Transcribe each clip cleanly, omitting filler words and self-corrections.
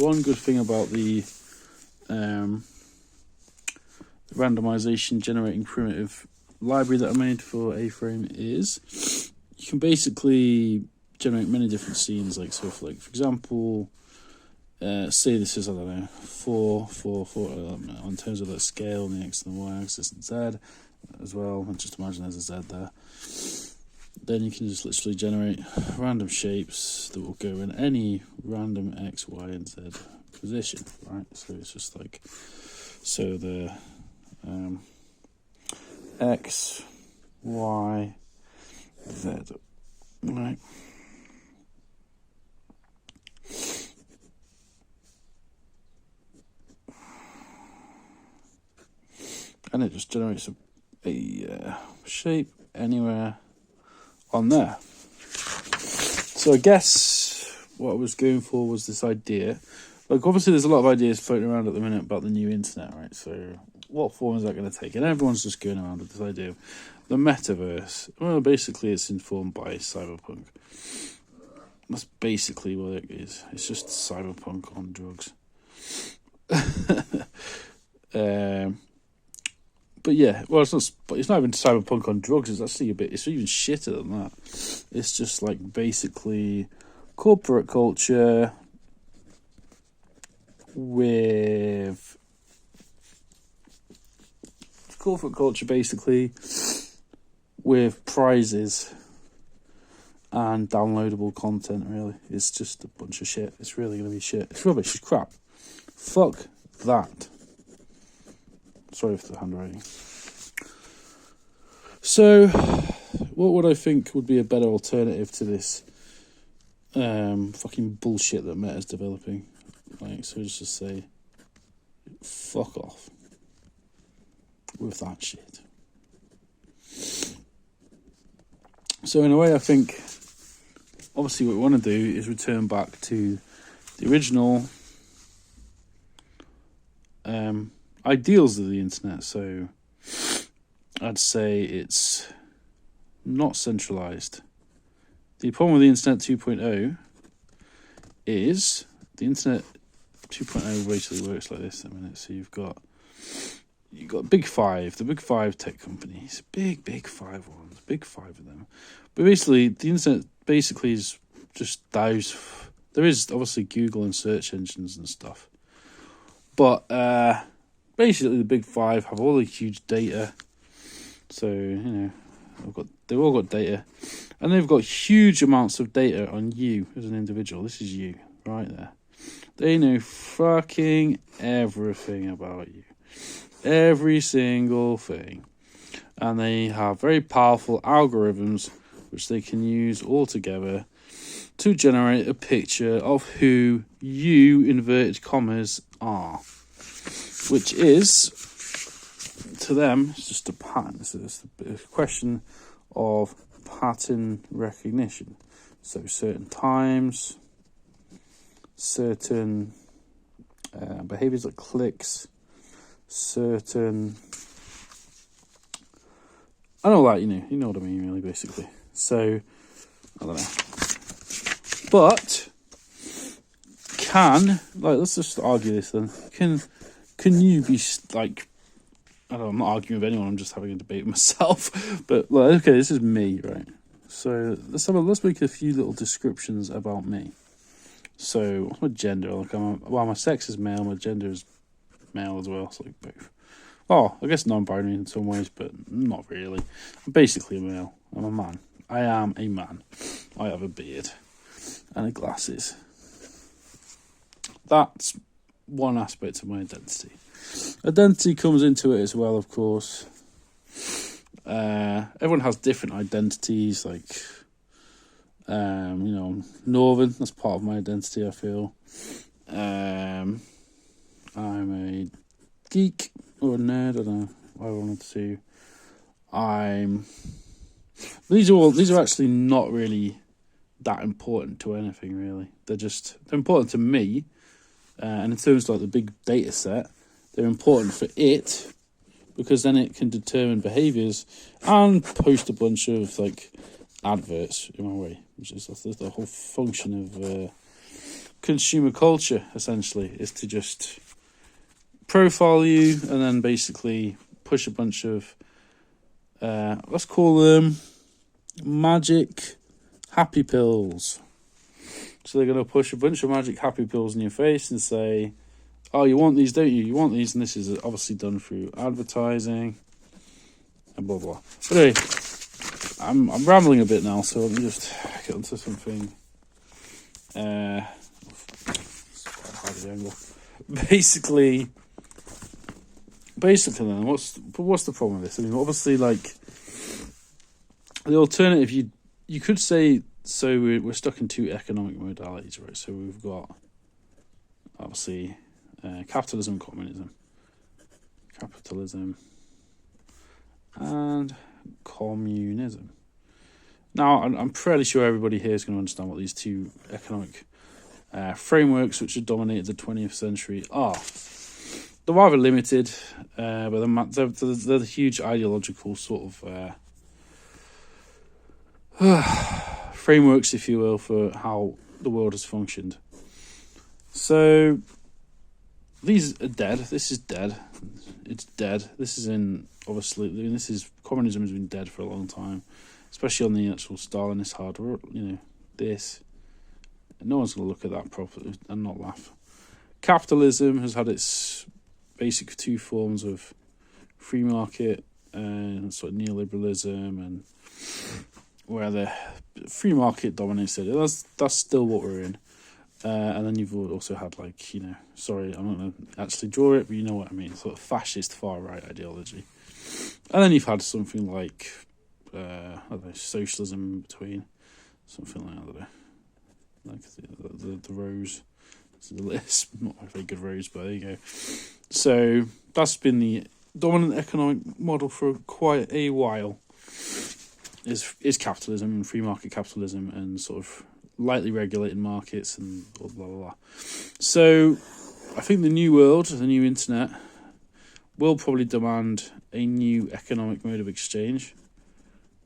one good thing about the randomization generating primitive library that I made for A-frame is you can basically generate many different scenes. Like, so for example, say this is, I don't know, 4, in terms of the scale and the X and the Y axis and Z as well, and just imagine there's a Z there. Then you can just literally generate random shapes that will go in any random X, Y, and Z position, right? So it's just like, so the X, Y, Z, right? And it just generates a shape anywhere on there. So I guess what I was going for was this idea. Like, obviously there's a lot of ideas floating around at the minute about the new internet, right? So what form is that going to take? And everyone's just going around with this idea of the metaverse. Well, basically it's informed by cyberpunk. That's basically what it is. It's just cyberpunk on drugs. But yeah, well, it's not even cyberpunk on drugs. It's actually it's even shitter than that. It's just like basically corporate culture basically with prizes and downloadable content. Really, it's just a bunch of shit. It's really going to be shit. It's rubbish. It's crap. Fuck that. Sorry for the handwriting. So, what would I think would be a better alternative to this fucking bullshit that Meta's developing? Like, so just to say, fuck off with that shit. So in a way, I think, obviously what we want to do is return back to the original ideals of the internet. So I'd say it's not centralized. The problem with the internet 2.0 is the internet 2.0 basically works like this at the minute. So you've got big five, the big five tech companies, big five ones, big five of them. But basically the internet basically is just those. There is obviously Google and search engines and stuff, but basically the big five have all the huge data. So, you know, they've all got data, and they've got huge amounts of data on you as an individual. This is you right there. They know fucking everything about you, every single thing, and they have very powerful algorithms which they can use all together to generate a picture of who you, inverted commas, are, which is, to them, it's just a pattern. It's a question of pattern recognition. So certain times, certain behaviors like clicks, certain, I know that, you know what I mean, really, basically. So, I don't know. But, let's just argue this then. Can you be, like, I don't know, I'm not arguing with anyone, I'm just having a debate with myself. But, okay, this is me, right? So, let's make a few little descriptions about me. So, what's my gender? Like, my sex is male, my gender is male as well, so like both. Oh, I guess non-binary in some ways, but not really. I'm basically a male. I'm a man. I am a man. I have a beard and glasses. That's one aspect of my identity. Identity comes into it as well, of course. Everyone has different identities, like, Northern, that's part of my identity, I feel. I'm a geek or a nerd, I don't know what I wanted to. These are actually not really that important to anything, really. They're important to me, and in terms of like the big data set, they're important for it because then it can determine behaviors and post a bunch of like adverts in my way, which is the whole function of consumer culture, essentially, is to just profile you and then basically push a bunch of, let's call them magic happy pills. So they're going to push a bunch of magic happy pills in your face and say, oh, you want these, don't you? You want these, and this is obviously done through advertising and blah, blah. But anyway, I'm rambling a bit now, so let me just get onto something. Basically, then, what's the problem with this? I mean, obviously, like, the alternative, you could say, so we're stuck in two economic modalities, right? So we've got, obviously, capitalism and communism. Capitalism and communism. Now, I'm fairly sure everybody here is going to understand what these two economic frameworks, which have dominated the 20th century, are. They're rather limited, but they're the huge ideological sort of frameworks, if you will, for how the world has functioned. So these are dead. This is dead. It's dead. This is obviously, communism has been dead for a long time, especially on the actual Stalinist hardware, this. No one's going to look at that properly and not laugh. Capitalism has had its basic two forms of free market and sort of neoliberalism, and where the free market dominates it. That's still what we're in. And then you've also had, sorry, I'm not going to actually draw it, but you know what I mean, sort of fascist far-right ideology. And then you've had something like, socialism in between, something like, I don't know, like the rose. It's not a very good rose, but there you go. So that's been the dominant economic model for quite a while, is capitalism and free market capitalism and sort of lightly regulated markets and blah, blah, blah. So I think the new world, the new internet, will probably demand a new economic mode of exchange.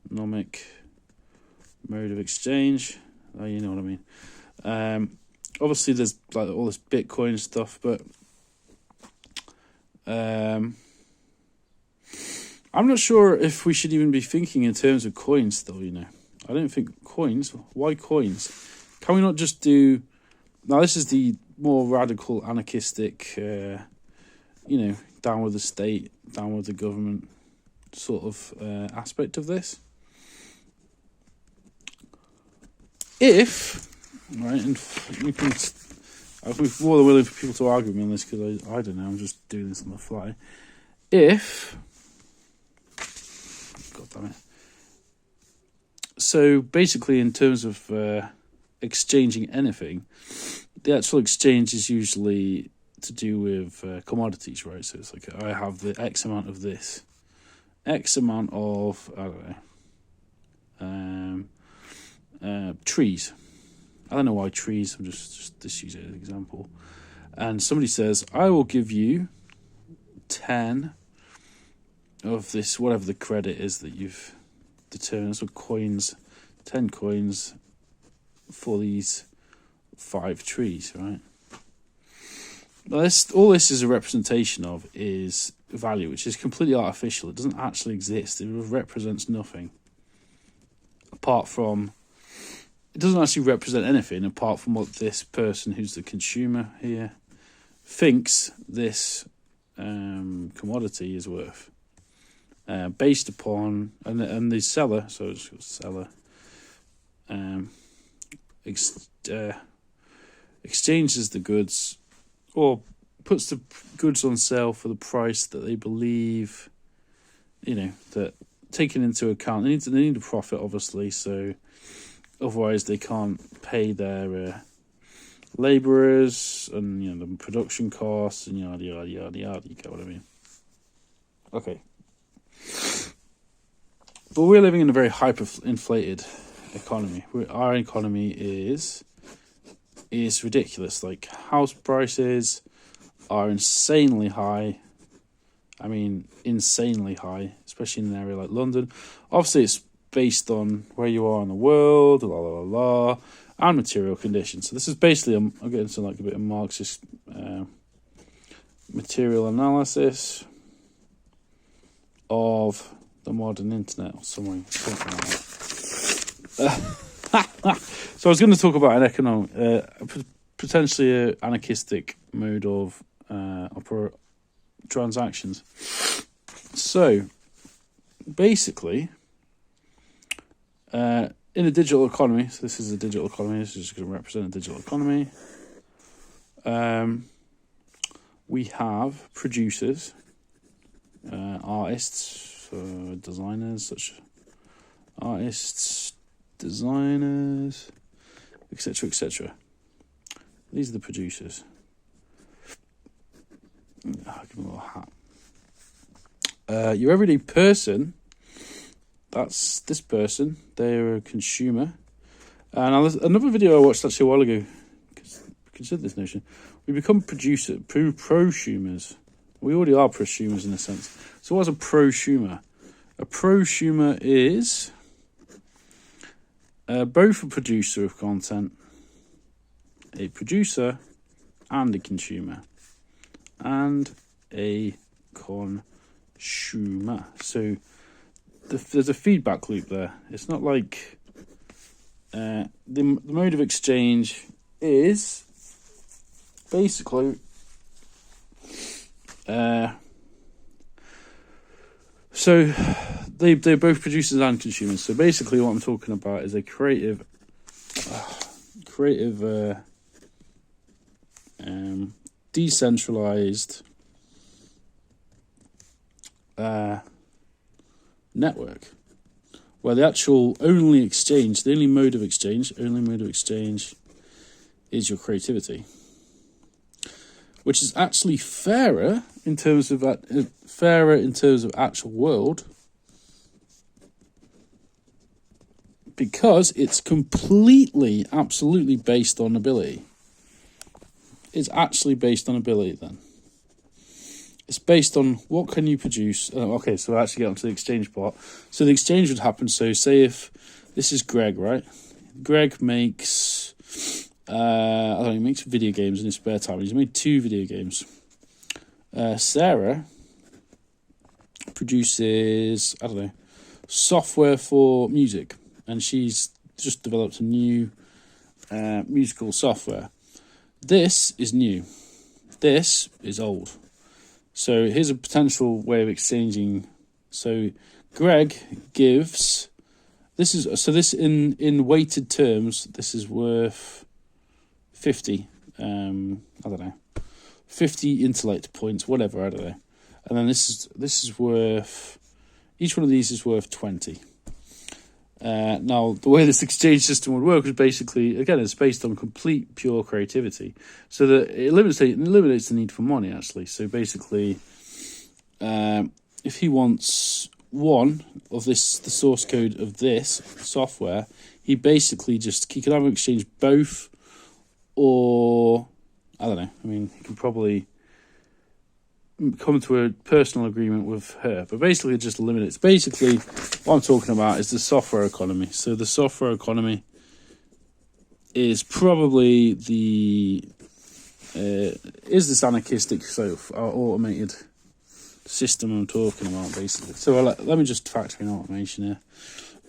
Economic mode of exchange. Oh, you know what I mean. Obviously, there's like all this Bitcoin stuff, but I'm not sure if we should even be thinking in terms of coins, though. I don't think coins. Why coins? Can we not just do? Now, this is the more radical, anarchistic, down with the state, down with the government sort of aspect of this. If, right, and we can, I'd be more than willing for people to argue with me on this, because I don't know, I'm just doing this on the fly. If, God damn it. So basically, in terms of exchanging anything, the actual exchange is usually to do with commodities, right? So it's like, I have the X amount of this, X amount of, I don't know, trees. I don't know why trees, I'm just use it as an example. And somebody says, I will give you 10 of this, whatever the credit is that you've determined, so coins, 10 coins for these 5 trees, right? Well, all this is a representation of is value, which is completely artificial. It doesn't actually exist. It represents nothing apart from, it doesn't actually represent anything apart from what this person who's the consumer here thinks this commodity is worth, based upon, and the seller, so it's seller, exchanges the goods or puts the goods on sale for the price that they believe, that taking into account, they need a profit, obviously, so otherwise they can't pay their labourers and the production costs and yada yada yada yada. You get what I mean? Okay, but we're living in a very hyper-inflated economy. Our economy is ridiculous. Like, house prices are insanely high. I mean, insanely high, especially in an area like London. Obviously, it's based on where you are in the world, la la la la. and material conditions. So this is basically, I'm getting into like a bit of Marxist material analysis of the modern internet, or something like that. So I was going to talk about an economic, potentially an anarchistic mode of transactions. So basically, in a digital economy, so this is a digital economy, this is going to represent a digital economy. We have producers, artists, designers, etc., etc. These are the producers. I'll give them a little hat. Your everyday person, that's this person. They're a consumer. Now, there's another video I watched actually a while ago. Consider this notion. We become prosumers. We already are prosumers in a sense. So what's a prosumer? A prosumer is both a producer of content, a producer, and a consumer, and a consumer. So there's a feedback loop there. It's not like the mode of exchange is basically so they're both producers and consumers. So basically what I'm talking about is a creative decentralized network where the actual the only mode of exchange is your creativity, which is actually fairer in terms of actual world, because it's absolutely based on ability. It's actually based on ability then. It's based on what can you produce. Okay, so I actually get onto the exchange part. So the exchange would happen. So say if this is Greg, right? Greg makes, he makes video games in his spare time. He's made 2 video games. Sarah produces, software for music. And she's just developed a new musical software. This is new. This is old. So here's a potential way of exchanging. So Greg gives this in weighted terms. This is worth 50. 50 intellect points, whatever. I don't know. And then this is worth. Each one of these is worth 20. Now, the way this exchange system would work is basically, again, it's based on complete pure creativity. So that it eliminates the need for money, actually. So basically, if he wants one of the source code of this software, he can either exchange both, or, he can probably come to a personal agreement with her, but basically it just eliminates. Basically, what I'm talking about is the software economy. So the software economy is probably is this anarchistic sort of automated system I'm talking about, basically. So let me just factor in automation here.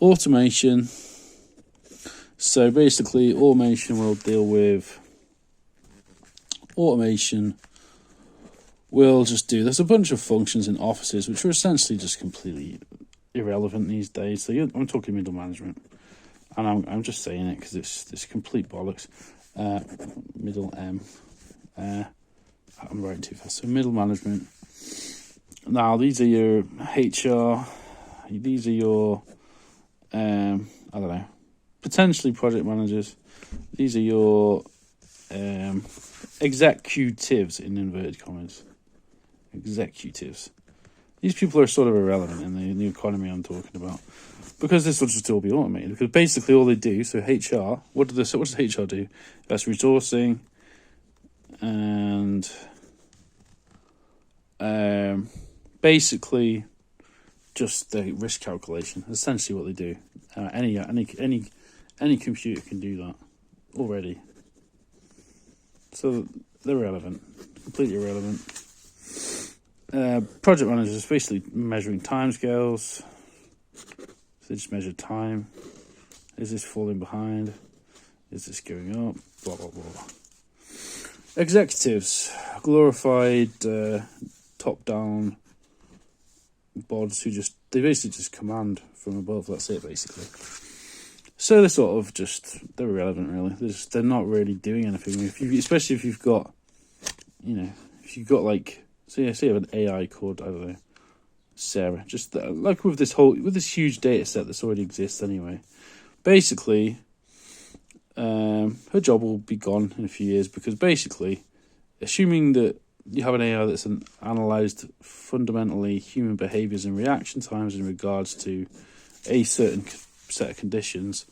Automation. So basically, automation will deal with We'll just do. There's a bunch of functions in offices which are essentially just completely irrelevant these days. So I'm talking middle management, and I'm just saying it because it's complete bollocks. Middle M. I'm writing too fast. So middle management. Now these are your HR. These are your potentially project managers. These are your executives in inverted commas. Executives. These people are sort of irrelevant in the new economy I'm talking about, because this will just all be automated. Because basically all they do, so HR, what does HR do? That's resourcing and basically just the risk calculation. Essentially what they do. Any computer can do that. already. So they're irrelevant, completely irrelevant. Project managers is basically measuring timescales. So they just measure time. Is this falling behind? Is this going up? Blah, blah, blah. Executives, glorified top-down bods who they basically just command from above. That's it, basically. So they're sort of they're irrelevant, really. They're not really doing anything. Especially if you've got, like, say you have an AI called, I don't know, Sarah. Just like with this huge data set that's already exists anyway. Basically, her job will be gone in a few years because basically, assuming that you have an AI that's analysed fundamentally human behaviours and reaction times in regards to a certain set of conditions,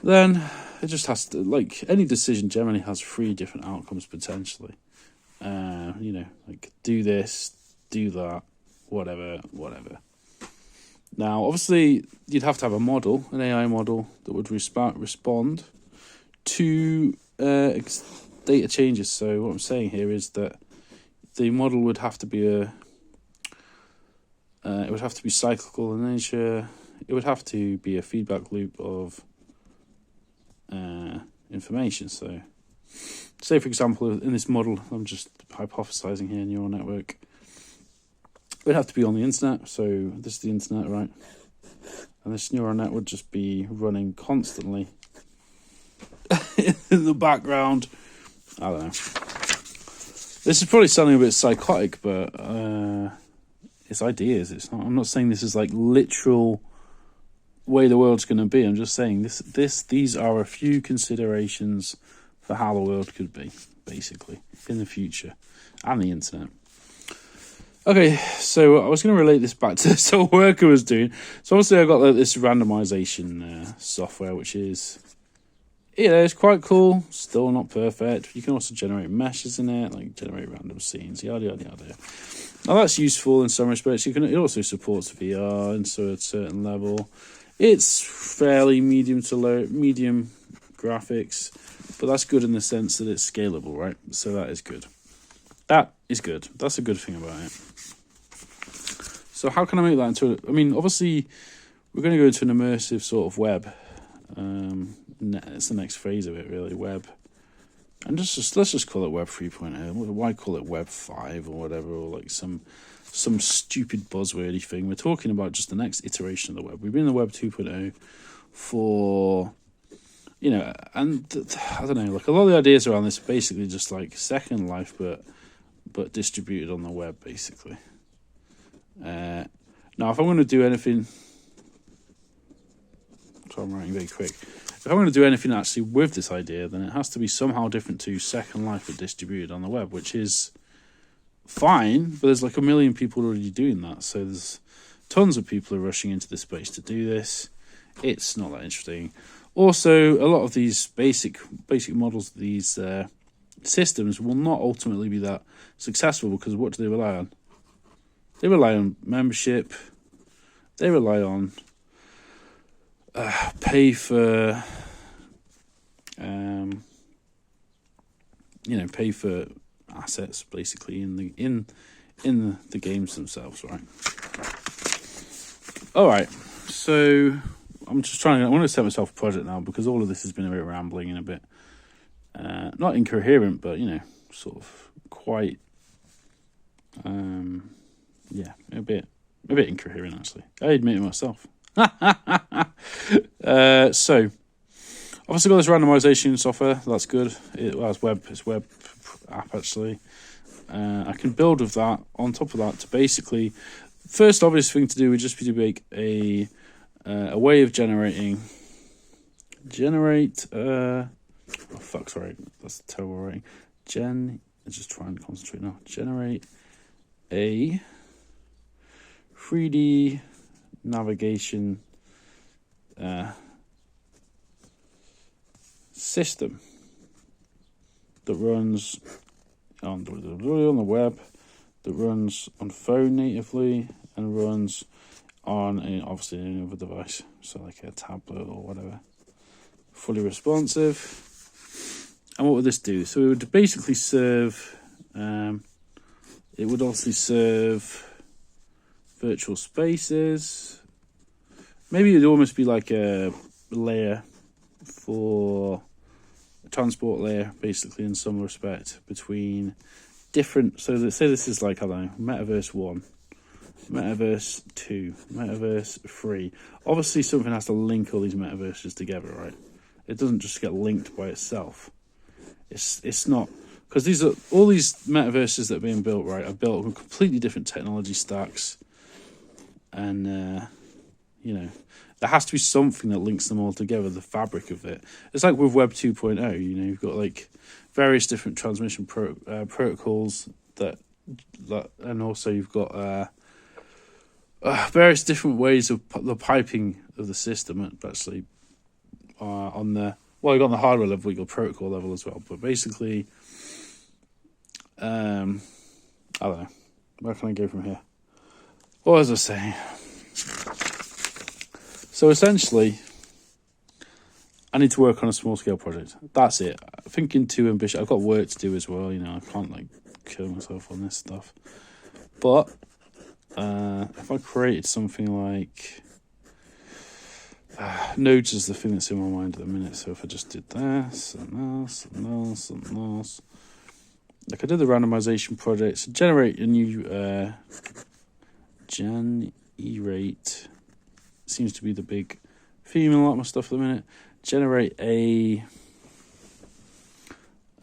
then it just has to, like, any decision generally has 3 different outcomes potentially. Like do this, do that, whatever. Now, obviously, you'd have to have a model, an AI model, that would respond to data changes. So what I'm saying here is that the model would have to be it would have to be cyclical in nature. It would have to be a feedback loop of information. So, say for example, in this model, I'm just hypothesizing here, neural network. It would have to be on the internet. So this is the internet, right? And this neural net would just be running constantly in the background. I don't know. This is probably sounding a bit psychotic, but it's ideas. It's not. I'm not saying this is like literal way the world's going to be. I'm just saying these are a few considerations for how the world could be, basically, in the future, and the internet. Okay, so I was going to relate this back to some work I was doing. So obviously I got this randomization software, which is, it's quite cool. Still not perfect. You can also generate meshes in it, like generate random scenes, yada, yada, yada. Now that's useful in some respects. It also supports VR and so at a certain level. It's fairly medium to low, medium graphics, but that's good in the sense that it's scalable, right? So that is good. That is good. That's a good thing about it. So how can I make that into obviously, we're going to go into an immersive sort of web. It's the next phase of it, really, web. And let's just call it Web 3.0. Why call it Web 5 or whatever, or like some stupid buzzwordy thing? We're talking about just the next iteration of the web. We've been in the Web 2.0 for, and I don't know, like a lot of the ideas around this are basically just like Second Life, but distributed on the web, basically. Now, if I'm going to do anything, so I'm writing very quick. If I'm going to do anything actually with this idea, then it has to be somehow different to Second Life, but distributed on the web, which is fine, but there's like a million people already doing that. So there's tons of people are rushing into this space to do this. It's not that interesting. Also, a lot of these basic models, these systems will not ultimately be that successful because what do they rely on? They rely on membership. They rely on pay for assets, basically in the games themselves, right? All right, so I want to set myself a project now because all of this has been a bit rambling and a bit not incoherent, but sort of quite a bit incoherent, actually. I admit it myself. So obviously got this randomization software. That's good. It's web app, actually. I can build with that. On top of that, to basically, first obvious thing to do would just be to make a way of generate. Sorry, that's terrible writing. Just try and concentrate now. Generate a 3D navigation system that runs on the web, that runs on phone natively, and runs on obviously another device, so like a tablet or whatever. fully responsive. And what would this do? So it would basically serve, it would obviously serve virtual spaces. Maybe it'd almost be like a layer for a transport layer, basically, in some respect, between different. So let's say this is like, I don't know, Metaverse 1, Metaverse 2, Metaverse 3. Obviously, something has to link all these metaverses together, right? It doesn't just get linked by itself. It's not, because these are all these metaverses that are being built, right, are built on completely different technology stacks, and you know, there has to be something that links them all together, the fabric of it. It's like with Web 2.0, you know, you've got like various different transmission protocols that, and also you've got various different ways of the piping of the system, actually, on the, well, you've got on the hardware level, you've got protocol level as well. But basically, I don't know. Where can I go from here? What was I saying? So essentially, I need to work on a small scale project. That's it. Thinking too ambitious. I've got work to do as well. You know, I can't like kill myself on this stuff. But if I created something like nodes is the thing that's in my mind at the minute. So if I just did this and this and this and this, like I did the randomization project, so generate a new generate seems to be the big theme in a lot of my stuff at the minute. Generate a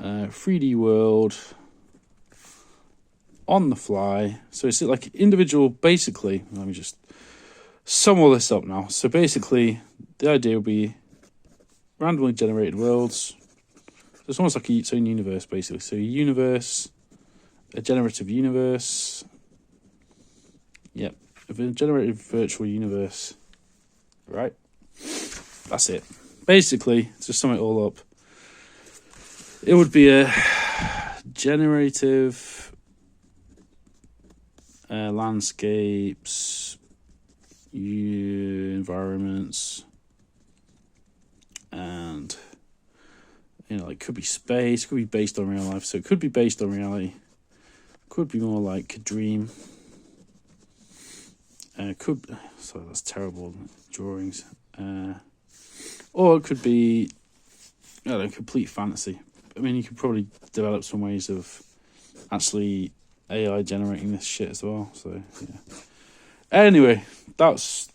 3D world on the fly. So it's like individual, basically, let me just sum all this up now. So basically, the idea would be randomly generated worlds. So it's almost like its own universe, basically. So a universe, a generative universe. Yep, a generated virtual universe. Right? That's it. Basically, to sum it all up, it would be a generative landscapes, environments, and you know, it could be space, could be based on real life, so it could be based on reality, could be more like a dream, sorry, that's terrible drawings, or it could be, I don't know, complete fantasy. I mean, you could probably develop some ways of actually AI generating this shit as well, so yeah. Anyway, that's